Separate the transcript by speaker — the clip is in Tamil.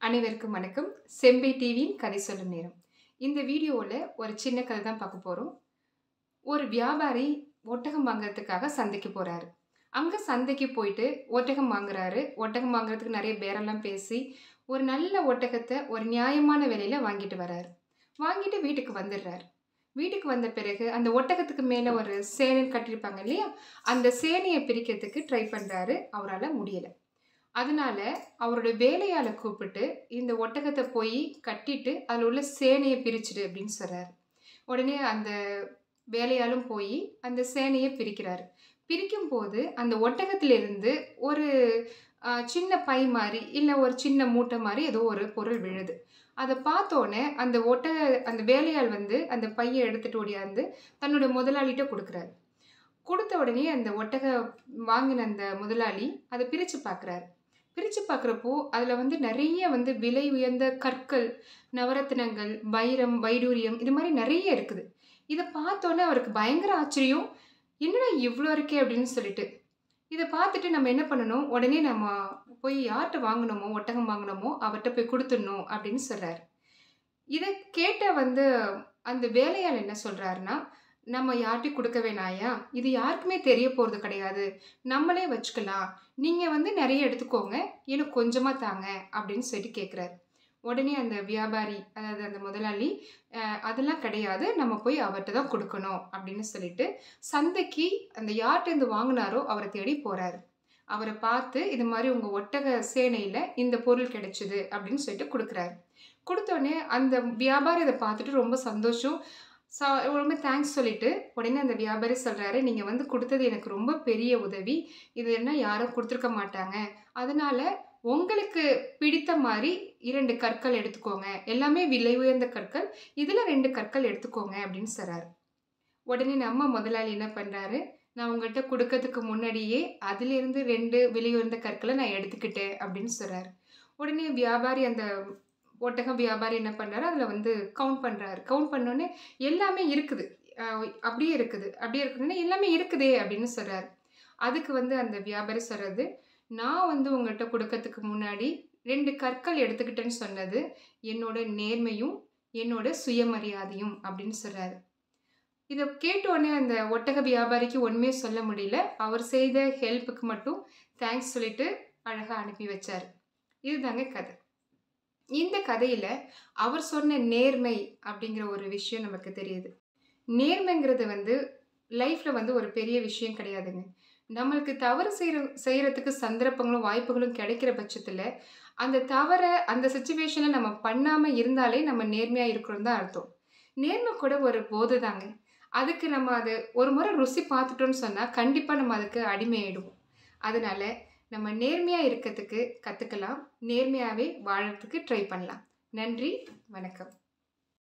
Speaker 1: அனைவருக்கும் வணக்கம். செம்பை டிவியின் கதை சொல்லும் நேரம். இந்த வீடியோல ஒரு சின்ன கதை தான் பார்க்க போறோம். ஒரு வியாபாரி ஒட்டகம் வாங்குறதுக்காக சந்தைக்கு போறாரு. அங்க சந்தைக்கு போயிட்டு ஒட்டகம் வாங்குறாரு. ஒட்டகம் வாங்குறதுக்கு நெறைய பேரம்லாம் பேசி, ஒரு நல்ல ஒட்டகத்த ஒரு நியாயமான விலையில வாங்கிட்டு வராரு. வாங்கிட்டு வீட்டுக்கு வந்துடுறாரு. வீட்டுக்கு வந்த பிறகு அந்த ஒட்டகத்துக்கு மேல ஒரு சேணை கட்டியிருப்பாங்க இல்லையா? அந்த சேனைய பிரிக்கிறதுக்கு ட்ரை பண்றாரு. அவரால முடியல. அதனால அவரோட வேலையாள கூப்பிட்டு, இந்த ஒட்டகத்த போயி கட்டிட்டு, அதுல உள்ள சேனைய பிரிச்சுடு அப்படின்னு சொல்றாரு. உடனே அந்த வேலையாளும் போயி அந்த சேனைய பிரிக்கிறாரு. பிரிக்கும்போது அந்த ஒட்டகத்திலிருந்து ஒரு சின்ன பை மாரி, இல்ல ஒரு சின்ன மூட்டை மாரி ஏதோ ஒரு பொருள் விழுது. அத பார்த்தோனே அந்த வேலையாள் வந்து அந்த பைய எடுத்துட்டு ஓடியாந்து தன்னோட முதலாளிட்ட குடுக்குறாரு. குடுத்த உடனே அந்த வாங்கின அந்த முதலாளி அத பிரிச்சு பார்க்குறாரு. பிரிச்சு பார்க்குறப்போ, அதுல வந்து நெறைய வந்து விலை உயர்ந்த கற்கள், நவரத்தினங்கள், வைரம், வைடூரியம் இது மாரி நெறைய இருக்குது. இத பார்த்தோனே அவருக்கு பயங்கர ஆச்சரியம். "என்னடா இவ்ளோ இருக்கே!" அப்படின்னு சொல்லிட்டு. இத பார்த்துட்டு நம்ம என்ன பண்ணணும், உடனே நம்ம போய் யார்ட்ட வாங்குனோமோ, ஒட்டகம் வாங்குனோமோ, அவர்ட்ட போய் குடுத்துடணும் அப்படின்னு சொல்றாரு. இத கேட்ட வந்து அந்த வேலையாள் என்ன சொல்றாருன்னா, "நம்ம யார்ட்டயும் குடுக்க வேணாயா? இது யாருக்குமே தெரிய போறது கிடையாது. நம்மளே வச்சுக்கலாம். நீங்க வந்து நெறைய எடுத்துக்கோங்க. எனக்கு கொஞ்சமா தாங்க." அப்படின்னு சொல்லிட்டு கேட்குறாரு. உடனே அந்த வியாபாரி, அதாவது அந்த முதலாளி, "அதெல்லாம் கிடையாது. நம்ம போய் அவர்ட்ட தான் குடுக்கணும்." அப்படின்னு சொல்லிட்டு, சந்தைக்கு அந்த யார்ட்டருந்து வாங்குனாரோ அவர தேடி போறாரு. அவர பார்த்து, "இது மாரி உங்க ஒட்டக சேனையில இந்த பொருள் கிடைச்சது." அப்படின்னு சொல்லிட்டு குடுக்குறாரு. குடுத்தோனே அந்த வியாபாரி அத பார்த்துட்டு ரொம்ப சந்தோஷம். ச ரொம்ப தேங்க்ஸ் சொல்லிட்டு, உடனே அந்த வியாபாரி சொல்றாரு, "நீங்க வந்து குடுத்தது எனக்கு ரொம்ப பெரிய உதவி. இது என்ன யாரும் குடுத்துருக்க மாட்டாங்க. அதனால உங்களுக்கு பிடித்த மாரி 2 கற்கள் எடுத்துக்கோங்க. எல்லாமே விலை உயர்ந்த கற்கள். இதுல 2 கற்கள் எடுத்துக்கோங்க." அப்படின்னு சொல்றாரு. உடனே நம்ம முதலாளி என்ன பண்றாரு, "நான் உங்கள்ட்ட குடுக்கறதுக்கு முன்னாடியே அதிலிருந்து 2 விலை உயர்ந்த கற்கள நான் எடுத்துக்கிட்டேன்." அப்படின்னு சொல்றாரு. உடனே அந்த ஒட்டக வியாபாரி என்ன பண்றாரு, அதுல வந்து கவுண்ட் பண்றாரு. கவுண்ட் பண்ணோனே எல்லாமே இருக்குது. அ அப்படியே இருக்குது. அப்படியே இருக்குதுன்னா, "எல்லாமே இருக்குதே!" அப்படின்னு சொல்றாரு. அதுக்கு வந்து அந்த வியாபாரி சொல்றது, "நான் வந்து உங்கள்ட்ட குடுக்கறதுக்கு முன்னாடி 2 கற்கள் எடுத்துக்கிட்டேன்னு சொன்னது, என்னோட நேர்மையும், என்னோட சுயமரியாதையும்." அப்படின்னு சொல்றாரு. இத கேட்டோனே அந்த ஒட்டக வியாபாரிக்கு ஒண்ணுமே சொல்ல முடியல. அவர் செய்த ஹெல்ப்புக்கு மட்டும் தேங்க்ஸ் சொல்லிட்டு அழகா அனுப்பி வச்சாரு. இதுதாங்க கதை. இந்த கதையில அவர் சொன்ன நேர்மை அப்படிங்கிற ஒரு விஷயம் நமக்கு தெரியுது. நேர்மைங்கிறது வந்து லைஃப்ல வந்து ஒரு பெரிய விஷயம் கிடையாதுங்க. நம்மளுக்கு தவறு செய்றதுக்கு சந்தர்ப்பங்களும், வாய்ப்புகளும் கிடைக்கிற பட்சத்துல, அந்த தவற அந்த சிச்சுவேஷன்ல நம்ம பண்ணாம இருந்தாலே நம்ம நேர்மையா இருக்கிறோம்னு தான் அர்த்தம். நேர்மை கூட ஒரு போதை தாங்க. அதுக்கு நம்ம அது ஒரு முறை ருசி பார்த்துட்டோம்னு சொன்னா, கண்டிப்பா நம்ம அதுக்கு அடிமையாயிடுவோம். அதனால நம்ம நேர்மையா இருக்கத்துக்கு கத்துக்கலாம். நேர்மையாவே வாழறதுக்கு ட்ரை பண்ணலாம். நன்றி, வணக்கம்.